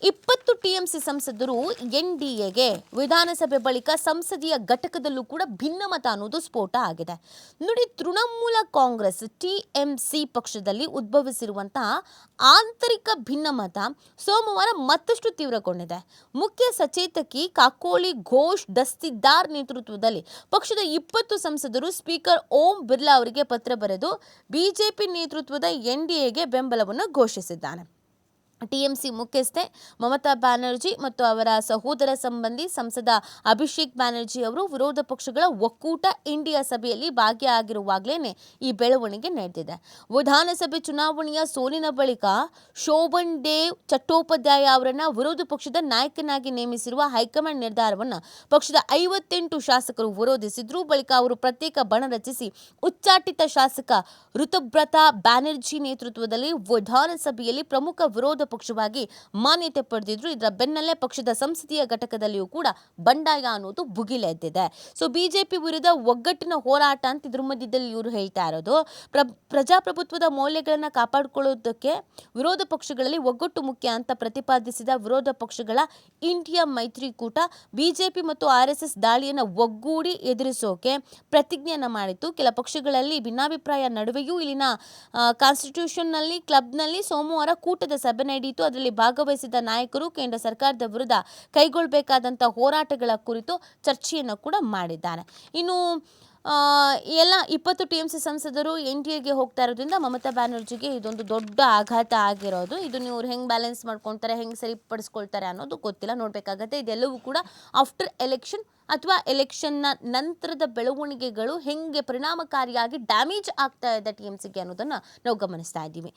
20 TMC ಸಂಸದರು ಎನ್ಡಿಎಗೆ ವಿಧಾನಸಭೆ ಬಳಿಕ ಸಂಸದೀಯ ಘಟಕದಲ್ಲೂ ಕೂಡ ಭಿನ್ನಮತ ಅನ್ನೋದು ಸ್ಫೋಟ ಆಗಿದೆ. ನೋಡಿ, ತೃಣಮೂಲ ಕಾಂಗ್ರೆಸ್ ಟಿಎಂಸಿ ಪಕ್ಷದಲ್ಲಿ ಉದ್ಭವಿಸಿರುವಂತಹ ಆಂತರಿಕ ಭಿನ್ನಮತ ಸೋಮವಾರ ಮತ್ತಷ್ಟು ತೀವ್ರಗೊಂಡಿದೆ. ಮುಖ್ಯ ಸಚೇತಕಿ ಕಾಕೋಳಿ ಘೋಷ್ ದಸ್ತಿದಾರ್ ನೇತೃತ್ವದಲ್ಲಿ ಪಕ್ಷದ 20 ಸಂಸದರು ಸ್ಪೀಕರ್ ಓಂ ಬಿರ್ಲಾ ಅವರಿಗೆ ಪತ್ರ ಬರೆದು ಬಿಜೆಪಿ ನೇತೃತ್ವದ ಎನ್ಡಿಎಗೆ ಬೆಂಬಲವನ್ನು ಘೋಷಿಸಿದ್ದಾನೆ. ಟಿಎಂಸಿ ಮುಖ್ಯಸ್ಥೆ ಮಮತಾ ಬ್ಯಾನರ್ಜಿ ಮತ್ತು ಅವರ ಸಹೋದರ ಸಂಬಂಧಿ ಸಂಸದ ಅಭಿಷೇಕ್ ಬ್ಯಾನರ್ಜಿ ಅವರು ವಿರೋಧ ಪಕ್ಷಗಳ ಒಕ್ಕೂಟ ಇಂಡಿಯಾ ಸಭೆಯಲ್ಲಿ ಭಾಗಿಯಾಗಿರುವಾಗಲೇ ಈ ಬೆಳವಣಿಗೆ ನಡೆದಿದೆ. ವಿಧಾನಸಭೆ ಚುನಾವಣೆಯ ಸೋಲಿನ ಬಳಿಕ ಶೋಭನ್ ದೇವ್ ಚಟ್ಟೋಪಾಧ್ಯಾಯ ಅವರನ್ನು ವಿರೋಧ ಪಕ್ಷದ ನಾಯಕನಾಗಿ ನೇಮಿಸಿರುವ ಹೈಕಮಾಂಡ್ ನಿರ್ಧಾರವನ್ನು ಪಕ್ಷದ 58 ಶಾಸಕರು ವಿರೋಧಿಸಿದ್ರು. ಬಳಿಕ ಅವರು ಪ್ರತ್ಯೇಕ ಬಣ ರಚಿಸಿ ಉಚ್ಚಾಟಿತ ಶಾಸಕ ಋತುಬ್ರತ ಬ್ಯಾನರ್ಜಿ ನೇತೃತ್ವದಲ್ಲಿ ವಿಧಾನಸಭೆಯಲ್ಲಿ ಪ್ರಮುಖ ವಿರೋಧ ಪಕ್ಷವಾಗಿ ಮಾನ್ಯತೆ ಪಡೆದಿದ್ರು. ಇದರ ಬೆನ್ನಲ್ಲೇ ಪಕ್ಷದ ಸಂಸದೀಯ ಘಟಕದಲ್ಲಿಯೂ ಕೂಡ ಬಂಡಾಯ ಅನ್ನೋದು ಭುಗಿಲೆದ್ದಿದೆ. ಸೊ ಬಿಜೆಪಿ ವಿರುದ್ಧ ಒಗ್ಗಟ್ಟಿನ ಹೋರಾಟ ಅಂತ ಇದ್ರ ಮಧ್ಯದಲ್ಲಿ ಇವರು ಹೇಳ್ತಾ ಇರೋದು. ಪ್ರಜಾಪ್ರಭುತ್ವದ ಮೌಲ್ಯಗಳನ್ನು ಕಾಪಾಡಿಕೊಳ್ಳೋದಕ್ಕೆ ವಿರೋಧ ಪಕ್ಷಗಳಲ್ಲಿ ಒಗ್ಗಟ್ಟು ಮುಖ್ಯ ಅಂತ ಪ್ರತಿಪಾದಿಸಿದ ವಿರೋಧ ಪಕ್ಷಗಳ ಇಂಡಿಯಾ ಮೈತ್ರಿಕೂಟ ಬಿಜೆಪಿ ಮತ್ತು ಆರ್ಎಸ್ಎಸ್ ದಾಳಿಯನ್ನು ಒಗ್ಗೂಡಿ ಎದುರಿಸೋಕೆ ಪ್ರತಿಜ್ಞೆಯನ್ನು ಮಾಡಿತ್ತು. ಕೆಲ ಪಕ್ಷಗಳಲ್ಲಿ ಭಿನ್ನಾಭಿಪ್ರಾಯ ನಡುವೆಯೂ ಇಲ್ಲಿನ ಕಾನ್ಸ್ಟಿಟ್ಯೂಷನ್ನಲ್ಲಿ ಕ್ಲಬ್ನಲ್ಲಿ ಸೋಮವಾರ ಕೂಟದ ಸಭೆ ನಡೆಯಿತು. ಅದರಲ್ಲಿ ಭಾಗವಹಿಸಿದ ನಾಯಕರು ಕೇಂದ್ರ ಸರ್ಕಾರದ ವಿರುದ್ಧ ಕೈಗೊಳ್ಳಬೇಕಾದಂಥ ಹೋರಾಟಗಳ ಕುರಿತು ಚರ್ಚೆಯನ್ನು ಕೂಡ ಮಾಡಿದ್ದಾರೆ. ಇನ್ನು ಎಲ್ಲ 20 ಟಿಎಂಸಿ ಸಂಸದರು ಎನ್ಡಿಎಗೆ ಹೋಗ್ತಾ ಇರೋದ್ರಿಂದ ಮಮತಾ ಬ್ಯಾನರ್ಜಿಗೆ ಇದೊಂದು ದೊಡ್ಡ ಆಘಾತ ಆಗಿರೋದು. ಇದನ್ನು ಇವ್ರು ಹೆಂಗೆ ಬ್ಯಾಲೆನ್ಸ್ ಮಾಡ್ಕೊಳ್ತಾರೆ, ಹೆಂಗೆ ಸರಿಪಡಿಸ್ಕೊಳ್ತಾರೆ ಅನ್ನೋದು ಗೊತ್ತಿಲ್ಲ, ನೋಡಬೇಕಾಗತ್ತೆ. ಇದೆಲ್ಲವೂ ಕೂಡ ಆಫ್ಟರ್ ಎಲೆಕ್ಷನ್ ಅಥವಾ ಎಲೆಕ್ಷನ್ನ ನಂತರದ ಬೆಳವಣಿಗೆಗಳು ಹೆಂಗೆ ಪರಿಣಾಮಕಾರಿಯಾಗಿ ಡ್ಯಾಮೇಜ್ ಆಗ್ತಾ ಇದೆ ಟಿಎಂಸಿಗೆ ಅನ್ನೋದನ್ನು ನಾವು ಗಮನಿಸ್ತಾ ಇದ್ದೀವಿ.